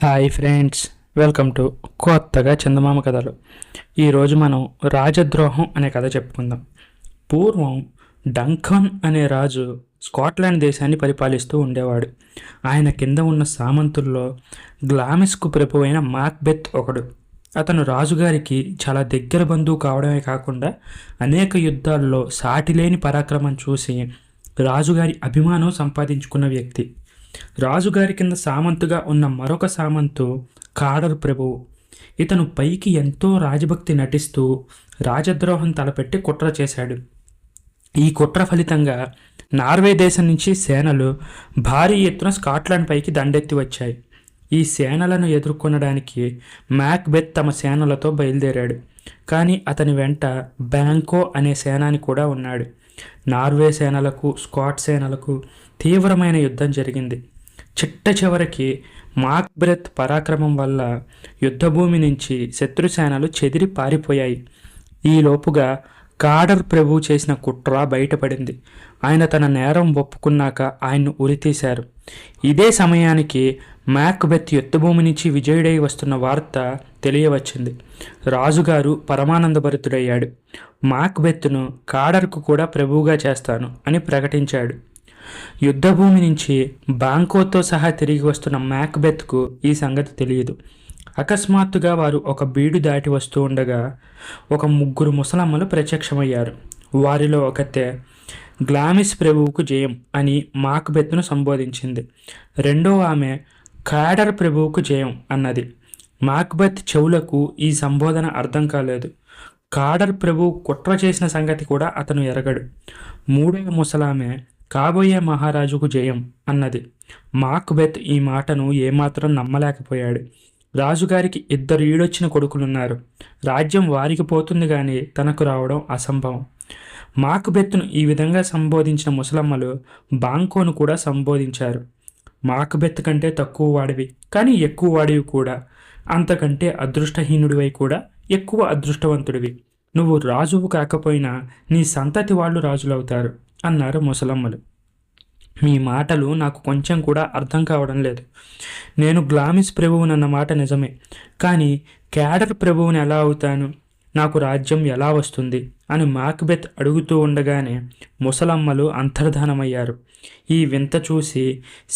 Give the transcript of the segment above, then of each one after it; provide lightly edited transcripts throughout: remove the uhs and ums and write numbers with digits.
Hi friends, welcome to కొత్తగా చందమామ కథలు. ఈరోజు మనం రాజద్రోహం అనే కథ చెప్పుకుందాం. పూర్వం డంకన్ అనే రాజు స్కాట్లాండ్ దేశాన్ని పరిపాలిస్తూ ఉండేవాడు. ఆయన కింద ఉన్న సామంతుల్లో గ్లామిస్కు ప్రభువైన మాక్బెత్ ఒకడు. అతను రాజుగారికి చాలా దగ్గర బంధువు కావడమే కాకుండా అనేక యుద్ధాల్లో సాటిలేని పరాక్రమం చూసి రాజుగారి అభిమానం సంపాదించుకున్న వ్యక్తి. రాజుగారి కింద సామంతుగా ఉన్న మరొక సామంతు కాడర్ ప్రభువు. ఇతను పైకి ఎంతో రాజభక్తి నటిస్తూ రాజద్రోహం తలపెట్టి కుట్ర చేశాడు. ఈ కుట్ర ఫలితంగా నార్వే దేశం నుంచి సేనలు భారీ ఎత్తున స్కాట్లాండ్ పైకి దండెత్తి వచ్చాయి. ఈ సేనలను ఎదుర్కొనడానికి మ్యాక్బెత్ తమ సేనలతో బయలుదేరాడు. కానీ అతని వెంట బ్యాంకో అనే సేనాని కూడా ఉన్నాడు. నార్వే సేనలకు స్కాట్ సేనలకు తీవ్రమైన యుద్ధం జరిగింది. చిట్ట చివరికి మాక్బెత్ పరాక్రమం వల్ల యుద్ధభూమి నుంచి శత్రుసేనలు చెదిరి పారిపోయాయి. ఈలోపుగా కాడర్ ప్రభు చేసిన కుట్ర బయటపడింది. ఆయన తన నేరం ఒప్పుకున్నాక ఆయన్ను ఉరితీశారు. ఇదే సమయానికి మాక్బెత్ యుద్ధభూమి నుంచి విజయుడై వస్తున్న వార్త తెలియవచ్చింది. రాజుగారు పరమానందభరితుడయ్యాడు. మాక్బెత్ను కాడర్కు కూడా ప్రభువుగా చేస్తాను అని ప్రకటించాడు. యుద్ధభూమి నుంచి బాంకోతో సహా తిరిగి వస్తున్న మాక్బెత్కు ఈ సంగతి తెలియదు. అకస్మాత్తుగా వారు ఒక బీడు దాటి వస్తూ ఉండగా ఒక ముగ్గురు ముసలమ్మలు ప్రత్యక్షమయ్యారు. వారిలో ఒకతే గ్లామిస్ ప్రభువుకు జయం అని మాక్బెత్ను సంబోధించింది. రెండో ఆమె కాడర్ ప్రభువుకు జయం అన్నది. మాక్బెత్ చెవులకు ఈ సంబోధన అర్థం కాలేదు. కాడర్ ప్రభువు కుట్ర చేసిన సంగతి కూడా అతను ఎరగడు. మూడవ ముసలామె కాబోయే మహారాజుకు జయం అన్నది. మాక్బెత్ ఈ మాటను ఏమాత్రం నమ్మలేకపోయాడు. రాజుగారికి ఇద్దరు ఈడొచ్చిన కొడుకులున్నారు. రాజ్యం వారికి పోతుంది కానీ తనకు రావడం అసంభవం. మాక్బెత్ను ఈ విధంగా సంబోధించిన ముసలమ్మలు బాంకోను కూడా సంబోధించారు. మాక్బెత్ కంటే తక్కువ వాడివి కానీ ఎక్కువ వాడివి కూడా, అంతకంటే అదృష్టహీనుడివై కూడా ఎక్కువ అదృష్టవంతుడివి. నువ్వు రాజువు కాకపోయినా నీ సంతతి వాళ్ళు రాజులవుతారు అన్నారు ముసలమ్మలు. మీ మాటలు నాకు కొంచెం కూడా అర్థం కావడం లేదు. నేను గ్లామిస్ ప్రభువునన్న మాట నిజమే, కానీ క్యాడర్ ప్రభువుని ఎలా అవుతాను? నాకు రాజ్యం ఎలా వస్తుంది అని మాక్బెత్ అడుగుతూ ఉండగానే ముసలమ్మలు అంతర్ధానమయ్యారు. ఈ వింత చూసి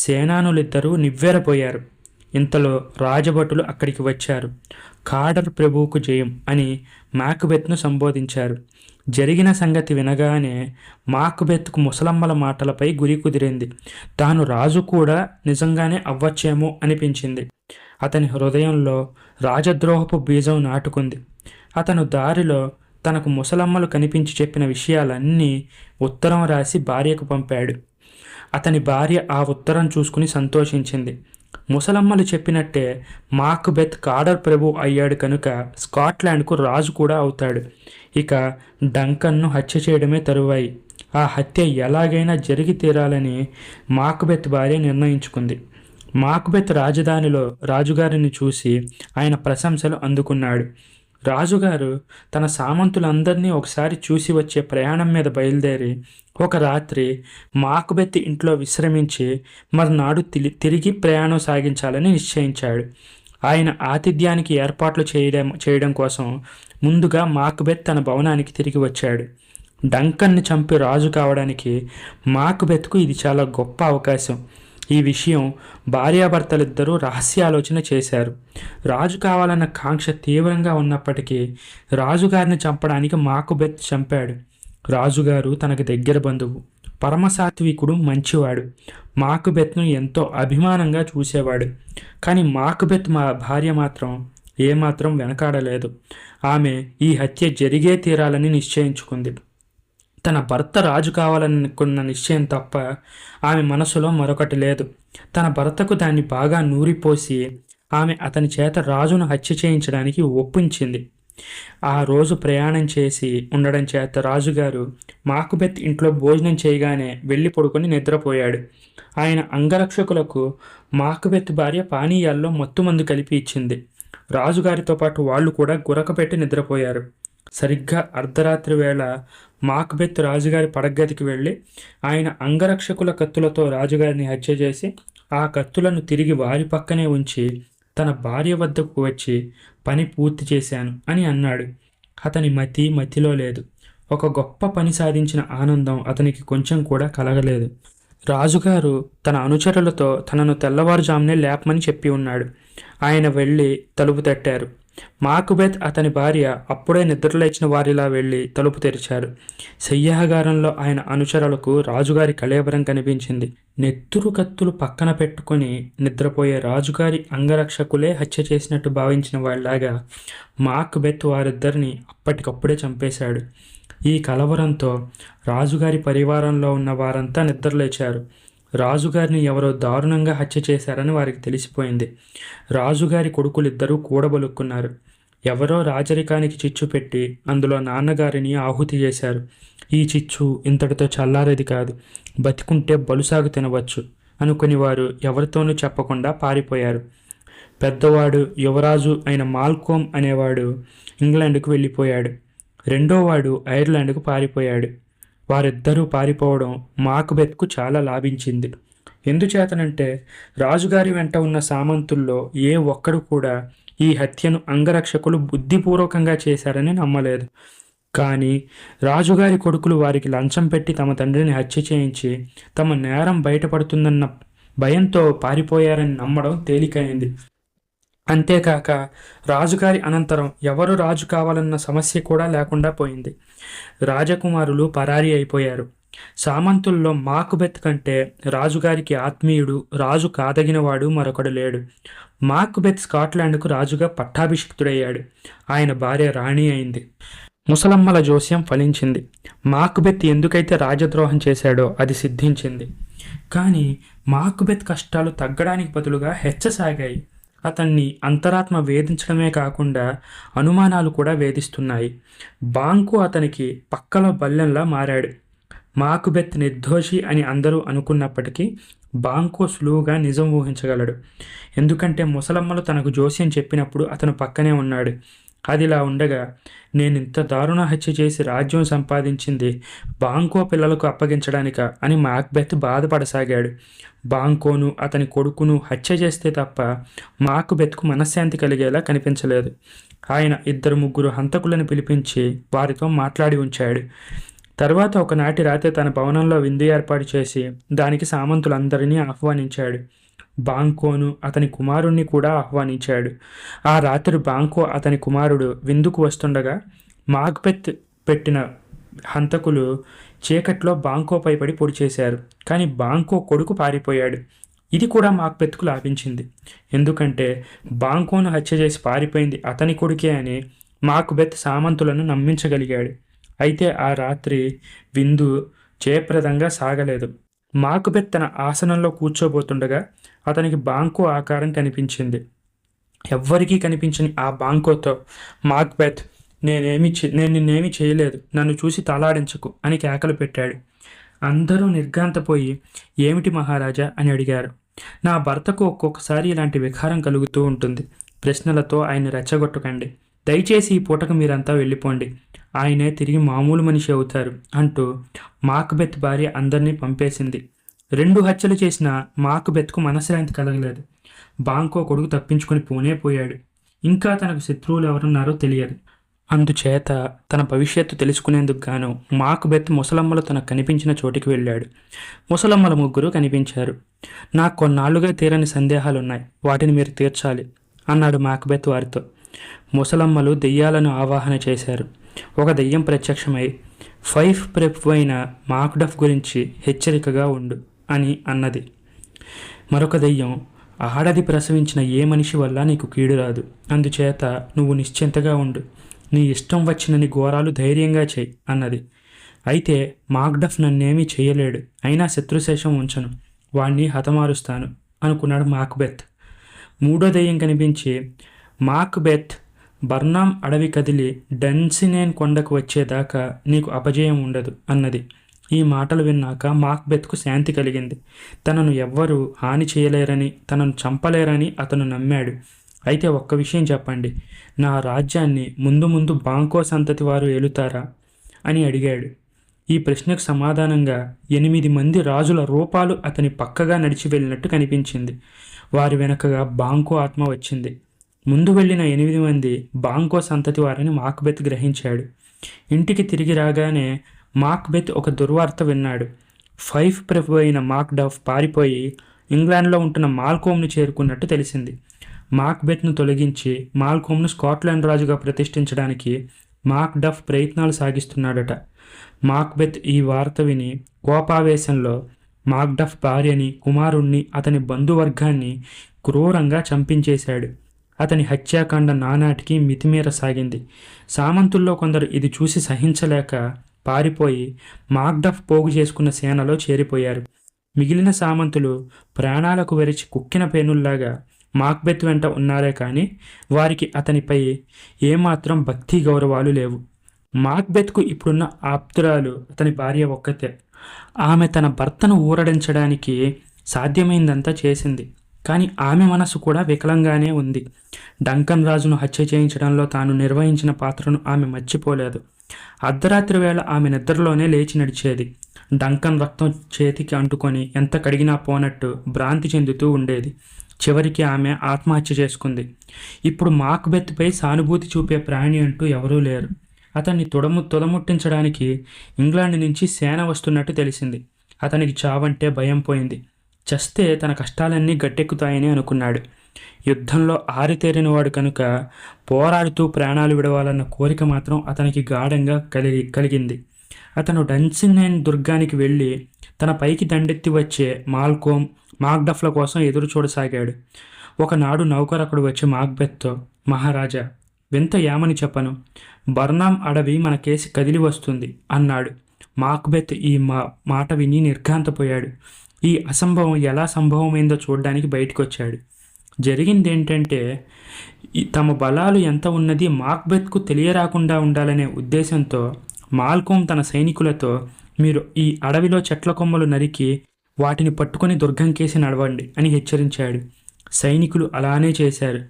సేనానులిద్దరూ నివ్వెరపోయారు. ఇంతలో రాజభటులు అక్కడికి వచ్చారు. కాడర్ ప్రభువుకు జయం అని మాక్బెత్ను సంబోధించారు. జరిగిన సంగతి వినగానే మాక్బెత్కు ముసలమ్మల మాటలపై గురి కుదిరింది. తాను రాజు కూడా నిజంగానే అవ్వచ్చేమో అనిపించింది. అతని హృదయంలో రాజద్రోహపు బీజం నాటుకుంది. అతను దారిలో తనకు ముసలమ్మలు కనిపించి చెప్పిన విషయాలన్నీ ఉత్తరం రాసి భార్యకు పంపాడు. అతని భార్య ఆ ఉత్తరం చూసుకుని సంతోషించింది. ముసలమ్మలు చెప్పినట్టే మాక్బెత్ కాడర్ ప్రభు అయ్యాడు కనుక స్కాట్లాండ్కు రాజు కూడా అవుతాడు. ఇక డంకన్ను హత్య చేయడమే తరువాయి. ఆ హత్య ఎలాగైనా జరిగి తీరాలని మాక్బెత్ భార్య నిర్ణయించుకుంది. మాక్బెత్ రాజధానిలో రాజుగారిని చూసి ఆయన ప్రశంసలు అందుకున్నాడు. రాజుగారు తన సామంతులందరినీ ఒకసారి చూసి వచ్చే ప్రయాణం మీద బయలుదేరి ఒక రాత్రి మాక్బెత్ ఇంట్లో విశ్రమించి మర్నాడు తిరిగి ప్రయాణం సాగించాలని నిశ్చయించాడు. ఆయన ఆతిథ్యానికి ఏర్పాట్లు చేయడం కోసం ముందుగా మాక్బెత్ తన భవనానికి తిరిగి వచ్చాడు. డంకన్ని చంపి రాజు కావడానికి మాక్బెత్కు ఇది చాలా గొప్ప అవకాశం. ఈ విషయం భార్యాభర్తలిద్దరూ రహస్యాలోచన చేశారు. రాజు కావాలన్న కాంక్ష తీవ్రంగా ఉన్నప్పటికీ రాజుగారిని చంపడానికి మాక్బెత్ చంపాడు. రాజుగారు తనకు దగ్గర బంధువు, పరమసాత్వికుడు, మంచివాడు. మాక్బెత్ను ఎంతో అభిమానంగా చూసేవాడు. కానీ మాక్బెత్ భార్య మాత్రం ఏమాత్రం వెనకాడలేదు. ఆమె ఈ హత్య జరిగే తీరాలని నిశ్చయించుకుంది. తన భర్త రాజు కావాలనుకున్న నిశ్చయం తప్ప ఆమె మనసులో మరొకటి లేదు. తన భర్తకు దాన్ని బాగా నూరిపోసి ఆమె అతని చేత రాజును హత్య చేయించడానికి ఒప్పించింది. ఆ రోజు ప్రయాణం చేసి ఉండడం చేత రాజుగారు మాక్బెత్ ఇంట్లో భోజనం చేయగానే వెళ్ళి పడుకొని నిద్రపోయాడు. ఆయన అంగరక్షకులకు మాక్బెత్ భార్య పానీయాల్లో మత్తుమందు కలిపి ఇచ్చింది. రాజుగారితో పాటు వాళ్ళు కూడా గురకపెట్టి నిద్రపోయారు. సరిగ్గా అర్ధరాత్రి వేళ మాక్బెత్ రాజుగారి పడగదికి వెళ్ళి ఆయన అంగరక్షకుల కత్తులతో రాజుగారిని హత్య చేసి ఆ కత్తులను తిరిగి వారి పక్కనే ఉంచి తన భార్య వద్దకు వచ్చి పని పూర్తి చేశాను అని అన్నాడు. అతని మతిలో లేదు. ఒక గొప్ప పని సాధించిన ఆనందం అతనికి కొంచెం కూడా కలగలేదు. రాజుగారు తన అనుచరులతో తనను తెల్లవారుజామునే లేపమని చెప్పి ఉన్నాడు. ఆయన వెళ్ళి తలుపు తట్టారు. మాకుబెత్ అతని భార్య అప్పుడే నిద్రలేచిన వారిలా వెళ్ళి తలుపు తెరిచారు. శయ్యాగారంలో ఆయన అనుచరులకు రాజుగారి కళేబరం కనిపించింది. నెత్తురు కత్తులు పక్కన పెట్టుకుని నిద్రపోయే రాజుగారి అంగరక్షకులే హత్య చేసినట్టు భావించిన వాళ్ళలాగా మాకుబెత్ వారిద్దరిని అప్పటికప్పుడే చంపేశాడు. ఈ కలవరంతో రాజుగారి పరివారంలో ఉన్న వారంతా నిద్రలేచారు. రాజుగారిని ఎవరో దారుణంగా హత్య చేశారని వారికి తెలిసిపోయింది. రాజుగారి కొడుకులిద్దరూ కూడబలుక్కున్నారు. ఎవరో రాజరికానికి చిచ్చు పెట్టి అందులో నాన్నగారిని ఆహుతి చేశారు. ఈ చిచ్చు ఇంతటితో చల్లారేది కాదు, బతికుంటే బలుసాగు తినవచ్చు అనుకుని వారు ఎవరితోనూ చెప్పకుండా పారిపోయారు. పెద్దవాడు యువరాజు అయిన మాల్కోమ్ అనేవాడు ఇంగ్లాండ్కు వెళ్ళిపోయాడు. రెండోవాడు ఐర్లాండ్కు పారిపోయాడు. వారిద్దరూ పారిపోవడం మాకుబెత్కు చాలా లాభించింది. ఎందుచేతనంటే రాజుగారి వెంట ఉన్న సామంతుల్లో ఏ ఒక్కడు కూడా ఈ హత్యను అంగరక్షకులు బుద్ధిపూర్వకంగా చేశారని నమ్మలేదు. కానీ రాజుగారి కొడుకులు వారికి లంచం పెట్టి తమ తండ్రిని హత్య చేయించి తమ నేరం బయటపడుతుందన్న భయంతో పారిపోయారని నమ్మడం తేలికైంది. అంతేకాక రాజుగారి అనంతరం ఎవరు రాజు కావాలన్న సమస్య కూడా లేకుండా పోయింది. రాజకుమారులు పరారీ అయిపోయారు. సామంతుల్లో మాకుబెత్ కంటే రాజుగారికి ఆత్మీయుడు, రాజు కాదగినవాడు మరొకడు లేడు. మాకుబెత్ స్కాట్లాండ్కు రాజుగా పట్టాభిషిక్తుడయ్యాడు. ఆయన భార్య రాణి అయింది. ముసలమ్మల జోస్యం ఫలించింది. మాకుబెత్ ఎందుకైతే రాజద్రోహం చేశాడో అది సిద్ధించింది. కానీ మాకుబెత్ కష్టాలు తగ్గడానికి బదులుగా హెచ్చసాగాయి. అతన్ని అంతరాత్మ వేధించడమే కాకుండా అనుమానాలు కూడా వేధిస్తున్నాయి. బాంకు అతనికి పక్కలో బల్లెంలా మారాడు. మాకుబెత్ నిర్దోషి అని అందరూ అనుకున్నప్పటికీ బాంకో సులువుగా నిజం ఊహించగలడు. ఎందుకంటే ముసలమ్మలు తనకు జోస్యం చెప్పినప్పుడు అతను పక్కనే ఉన్నాడు. అదిలా ఉండగా నేనింత దారుణ హత్య చేసి రాజ్యం సంపాదించింది బాంకో పిల్లలకు అప్పగించడానిక అని మాక్బెత్ బాధపడసాగాడు. బాంకోను అతని కొడుకును హత్య చేస్తే తప్ప మాకుబెత్కు మనశ్శాంతి కలిగేలా కనిపించలేదు. ఆయన 2-3 హంతకులను పిలిపించి వారితో మాట్లాడి ఉంచాడు. తర్వాత ఒకనాటి రాత్రి తన భవనంలో విందు ఏర్పాటు చేసి దానికి సామంతులందరినీ ఆహ్వానించాడు. బాంకోను అతని కుమారుణ్ణి కూడా ఆహ్వానించాడు. ఆ రాత్రి బాంకో అతని కుమారుడు విందుకు వస్తుండగా మాక్బెత్ పెట్టిన హంతకులు చీకట్లో బాంకోపై పడి పొడి చేశారు. కానీ బాంకో కొడుకు పారిపోయాడు. ఇది కూడా మాక్బెత్కు లాభించింది. ఎందుకంటే బాంకోను హత్య చేసి పారిపోయింది అతని కొడుకే అని మాక్బెత్ సామంతులను నమ్మించగలిగాడు. అయితే ఆ రాత్రి విందు జయప్రదంగా సాగలేదు. మాక్బెత్ తన ఆసనంలో కూర్చోబోతుండగా అతనికి బాంకో ఆకారం కనిపించింది. ఎవ్వరికీ కనిపించని ఆ బాంకోతో మాక్బెత్ నేను నిన్నేమీ చేయలేదు, నన్ను చూసి తలాడించకు అని కేకలు పెట్టాడు. అందరూ నిర్ఘాంతపోయి ఏమిటి మహారాజా అని అడిగారు. నా భర్తకు ఒక్కొక్కసారి ఇలాంటి వికారం కలుగుతూ ఉంటుంది. ప్రశ్నలతో ఆయన్ని రెచ్చగొట్టకండి. దయచేసి ఈ పూటకు మీరంతా వెళ్ళిపోండి. ఆయనే తిరిగి మామూలు మనిషి అవుతారు అంటూ మాక్బెత్ భార్య అందరినీ పంపేసింది. 2 హత్యలు చేసిన మాక్బెత్కు మనశ్శాంతి కలగలేదు. బాంకో కొడుకు తప్పించుకొని పోయాడు. ఇంకా తనకు శత్రువులు ఎవరున్నారో తెలియదు. అందుచేత తన భవిష్యత్తు తెలుసుకునేందుకు గాను మాక్బెత్ ముసలమ్మలు తనకు కనిపించిన చోటికి వెళ్ళాడు. ముసలమ్మల 3 కనిపించారు. నాకు కొన్నాళ్లుగా తీరని సందేహాలున్నాయి, వాటిని మీరు తీర్చాలి అన్నాడు మాక్బెత్ వారితో. ముసలమ్మలు దెయ్యాలను ఆవాహన చేశారు. ఒక దెయ్యం ప్రత్యక్షమై ఫైఫ్ ప్రెప్ అయిన మాక్డఫ్ గురించి హెచ్చరికగా ఉండు అని అన్నది. మరొక దెయ్యం ఆడది ప్రసవించిన ఏ మనిషి వల్ల నీకు కీడు రాదు, అందుచేత నువ్వు నిశ్చింతగా ఉండు, నీ ఇష్టం వచ్చినని ఘోరాలు ధైర్యంగా చేయి అన్నది. అయితే మాక్డఫ్ నన్నేమీ చేయలేడు, అయినా శత్రుశేషం ఉంచను, వాణ్ణి హతమారుస్తాను అనుకున్నాడు మాక్బెత్. 3వ దెయ్యం కనిపించి మాక్బెత్ బర్నామ్ అడవి కదిలి డెన్సినేన్ కొండకు వచ్చేదాకా నీకు అపజయం ఉండదు అన్నది. ఈ మాటలు విన్నాక మాక్బెత్కు శాంతి కలిగింది. తనను ఎవ్వరూ హాని చేయలేరని, తనను చంపలేరని అతను నమ్మాడు. అయితే ఒక్క విషయం చెప్పండి, నా రాజ్యాన్ని ముందు బాంకో సంతతి వారు ఏలుతారా అని అడిగాడు. ఈ ప్రశ్నకు సమాధానంగా 8 మంది రాజుల రూపాలు అతని పక్కగా నడిచి వెళ్ళినట్టు కనిపించింది. వారి వెనుకగా బాంకో ఆత్మ వచ్చింది. ముందు వెళ్ళిన 8 మంది బాంకో సంతతి వారని మాక్బెత్ గ్రహించాడు. ఇంటికి తిరిగి రాగానే మాక్బెత్ ఒక దుర్వార్త విన్నాడు. ఫైఫ్ ప్రభు అయిన మాక్డఫ్ పారిపోయి ఇంగ్లాండ్లో ఉంటున్న మాల్కోమ్ను చేరుకున్నట్టు తెలిసింది. మాక్బెత్ను తొలగించి మాల్కోమ్ను స్కాట్లాండ్ రాజుగా ప్రతిష్ఠించడానికి మాక్డఫ్ ప్రయత్నాలు సాగిస్తున్నాడట. మాక్బెత్ ఈ వార్త విని కోపావేశంలో మాక్డఫ్ భార్యని, కుమారుణ్ణి, అతని బంధువర్గాన్ని క్రూరంగా చంపించేశాడు. అతని హత్యాకాండ నానాటికి మితిమీర సాగింది. సామంతుల్లో కొందరు ఇది చూసి సహించలేక పారిపోయి మాక్డఫ్ పోగు చేసుకున్న సేనలో చేరిపోయారు. మిగిలిన సామంతులు ప్రాణాలకు వెరిచి కుక్కిన పేనుల్లాగా మాక్బెత్ వెంట ఉన్నారే కానీ వారికి అతనిపై ఏమాత్రం భక్తి గౌరవాలు లేవు. మాక్బెత్కు ఇప్పుడున్న ఆప్తురాలు అతని భార్య ఒక్కతే. ఆమె తన భర్తను ఊరడించడానికి సాధ్యమైందంతా చేసింది. కానీ ఆమె మనసు కూడా వికలంగానే ఉంది. డంకన్ రాజును హత్య చేయించడంలో తాను నిర్వహించిన పాత్రను ఆమె మర్చిపోలేదు. అర్ధరాత్రి వేళ ఆమె నిద్రలోనే లేచి నడిచేది. డంకన్ రక్తం చేతికి అంటుకొని ఎంత కడిగినా పోనట్టు భ్రాంతి చెందుతూ ఉండేది. చివరికి ఆమె ఆత్మహత్య చేసుకుంది. ఇప్పుడు మాక్బెత్పై సానుభూతి చూపే ప్రాణి అంటూ ఎవరూ లేరు. అతన్ని తుదముట్టించడానికి ఇంగ్లాండ్ నుంచి సేన వస్తున్నట్టు తెలిసింది. అతనికి చావంటే భయం పోయింది. చస్తే తన కష్టాలన్నీ గట్టెక్కుతాయని అనుకున్నాడు. యుద్ధంలో ఆరితేరినవాడు కనుక పోరాడుతూ ప్రాణాలు విడవాలన్న కోరిక మాత్రం అతనికి గాఢంగా కలిగింది. అతను డన్సిన్హెన్ దుర్గానికి వెళ్ళి తన పైకి దండెత్తి వచ్చే మాల్కోమ్, మాక్డఫ్ల కోసం ఎదురు చూడసాగాడు. ఒకనాడు నౌకరకుడు వచ్చి మాక్బెత్తో, మహారాజా, వింత ఏమని చెప్పను, బర్నామ్ అడవి మన కేసి కదిలి వస్తుంది అన్నాడు. మాక్బెత్ ఈ మాట విని నిర్ఘాంతపోయాడు. ఈ అసంభవం ఎలా సంభవమైందో చూడడానికి బయటకు వచ్చాడు. జరిగిందేంటంటే, తమ బలాలు ఎంత ఉన్నది మాక్బెత్కు తెలియరాకుండా ఉండాలనే ఉద్దేశంతో మాల్కోమ్ తన సైనికులతో, మీరు ఈ అడవిలో చెట్ల కొమ్మలు నరికి వాటిని పట్టుకొని దుర్గం కేసి నడవండి అని హెచ్చరించాడు. సైనికులు అలానే చేశారు.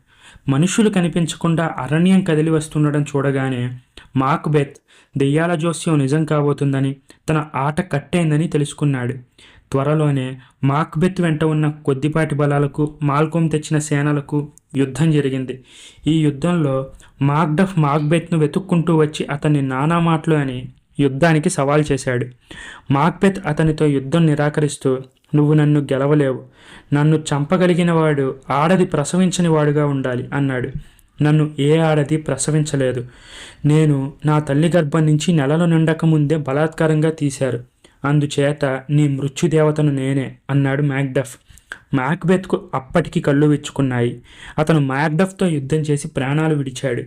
మనుషులు కనిపించకుండా అరణ్యం కదిలి వస్తుండడం చూడగానే మాక్బెత్ దెయ్యాల జోస్యం నిజం కాబోతుందని, తన ఆట కట్టయిందని తెలుసుకున్నాడు. త్వరలోనే మాక్బెత్ వెంట ఉన్న కొద్దిపాటి బలాలకు మాల్కోమ్ తెచ్చిన సేనలకు యుద్ధం జరిగింది. ఈ యుద్ధంలో మాక్డఫ్ మాక్బెత్ను వెతుక్కుంటూ వచ్చి అతన్ని నానా మాటలు అని యుద్ధానికి సవాల్ చేశాడు. మాక్బెత్ అతనితో యుద్ధం నిరాకరిస్తూ, నువ్వు నన్ను గెలవలేవు, నన్ను చంపగలిగిన వాడు ఆడది ప్రసవించని వాడుగా ఉండాలి అన్నాడు. నన్ను ఏ ఆడది ప్రసవించలేదు. నేను నా తల్లి గర్భం నుంచి నెలలు నిండక ముందే బలాత్కారంగా తీశారు. అందుచేత నీ మృత్యుదేవతను నేనే అన్నాడు మాక్డఫ్. మాక్బెత్కు అప్పటికి కళ్ళు విచ్చుకున్నాయి. అతను మాక్డఫ్తో యుద్ధం చేసి ప్రాణాలు విడిచాడు.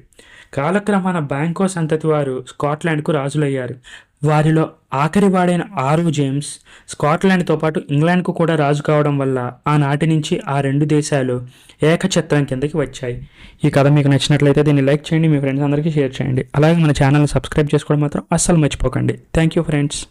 కాలక్రమాన బాంకో సంతతి వారు స్కాట్లాండ్కు రాజులయ్యారు. వారిలో ఆఖరి వాడైన 6వ జేమ్స్ స్కాట్లాండ్తో పాటు ఇంగ్లాండ్కు కూడా రాజు కావడం వల్ల ఆనాటి నుంచి ఆ 2 దేశాలు ఏకఛత్రం కిందకి వచ్చాయి. ఈ కథ మీకు నచ్చినట్లయితే దీన్ని లైక్ చేయండి, మీ ఫ్రెండ్స్ అందరికీ షేర్ చేయండి. అలాగే మన ఛానల్ని సబ్స్క్రైబ్ చేసుకోవడం మాత్రం అస్సలు మర్చిపోకండి. Thank you friends.